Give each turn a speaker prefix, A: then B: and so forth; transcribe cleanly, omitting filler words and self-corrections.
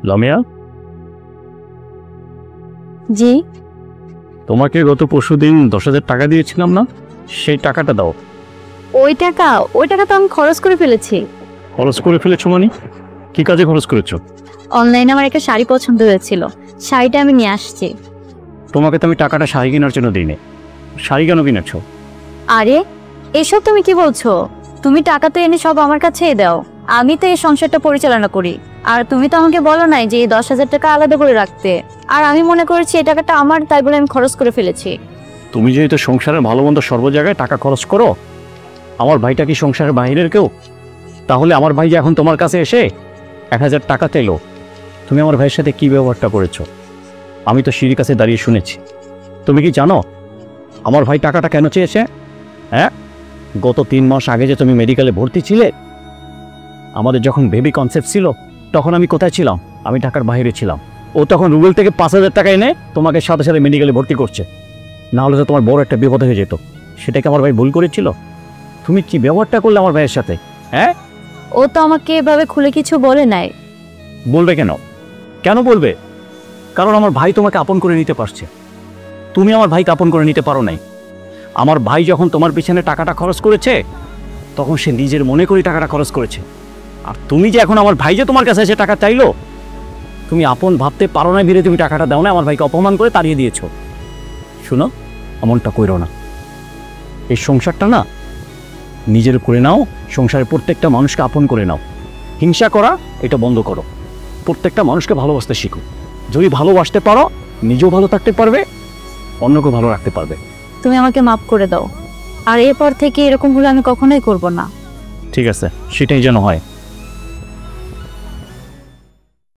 A: লামিয়া,
B: জি
A: তোমাকে গত পরশুদিন 10,000 টাকা দিয়েছিলাম না, সেই টাকাটা দাও।
B: ওই টাকা তো আমি খরচ করে ফেলেছি।
A: খরচ করে ফেলেছো মানে? কি কাজে খরচ করেছো?
B: অনলাইনে আমার একটা শাড়ি পছন্দ হয়েছিল, শাড়িটা আমি নিয়ে আসছি।
A: তোমাকে তো আমি টাকাটা শাড়ি কেনার জন্য দিইনি। শাড়ি কেন কিনেছো?
B: আরে এসব তুমি কি বলছো? তুমি টাকা তো এনে সব আমার কাছেই দাও, আমি তো এই সংসারটা পরিচালনা করি। আর তুমি তো আমাকে বলো নাই যে এই 10,000 টাকা আলাদা করে রাখতে, আর আমি মনে করেছি এই টাকাটা আমার, তাই বলে আমি খরচ করে ফেলেছি।
A: তুমি যেহেতু সংসারের ভালো মন্দ সর্ব জায়গায় টাকা খরচ করো, আমার ভাইটা কি সংসারের বাইরের কেউ? তাহলে আমার ভাই যে এখন তোমার কাছে এসে 1,000 টাকা চাইলো, তুমি আমার ভাইয়ের সাথে কি ব্যবহারটা করেছো আমি তো সিঁড়ির কাছে দাঁড়িয়ে শুনেছি। তুমি কি জানো আমার ভাই টাকাটা কেন চেয়েছে? হ্যাঁ, গত 3 মাস আগে যে তুমি মেডিকেলে ভর্তি ছিলে, আমাদের যখন বেবি কনসেপ্ট ছিল, তখন আমি কোথায় ছিলাম? আমি ঢাকার বাইরে ছিলাম। ও তখন রুবেল থেকে 5,000 টাকা এনে তোমাকে সাথে সাথে মেডিকেলে ভর্তি করছে, না হলে তো তোমার বড় একটা বিপদ হয়ে যেত। সেটাকে আমার ভাই ভুল করেছিল? তুমি কি ব্যবহারটা করলে আমার ভাইয়ের সাথে? হ্যাঁ,
B: ও তো আমাকে এভাবে খুলে কিছু বলে নাই।
A: বলবে কেন? কেন বলবে? কারণ আমার ভাই তোমাকে আপন করে নিতে পারছে, তুমি আমার ভাইকে আপন করে নিতে পারো নাই। আমার ভাই যখন তোমার পিছনে টাকাটা খরচ করেছে, তখন সে নিজের মনে করে টাকাটা খরচ করেছে। আর তুমি যে এখন আমার ভাই যে তোমার কাছে এসে টাকা চাইলো, তুমি আপন ভাবতে পারো না ভিড়ে তুমি টাকাটা দাও না, আমার ভাইকে অপমান করে তাড়িয়ে দিয়েছো। শুনো, এমনটা কইরো না। এই সংসারটা না নিজের করে নাও, সংসারের প্রত্যেকটা মানুষকে আপন করে নাও। হিংসা করা এটা বন্ধ করো, প্রত্যেকটা মানুষকে ভালোবাসতে শিখো। যদি ভালোবাসতে পারো, নিজেও ভালো থাকতে পারবে, অন্যকেও ভালো রাখতে পারবে।
B: তুমি আমাকে মাফ করে দাও, আর এরপর থেকে এরকম হলে আমি কখনোই করব না।
A: ঠিক আছে, সেটাই যেন হয়।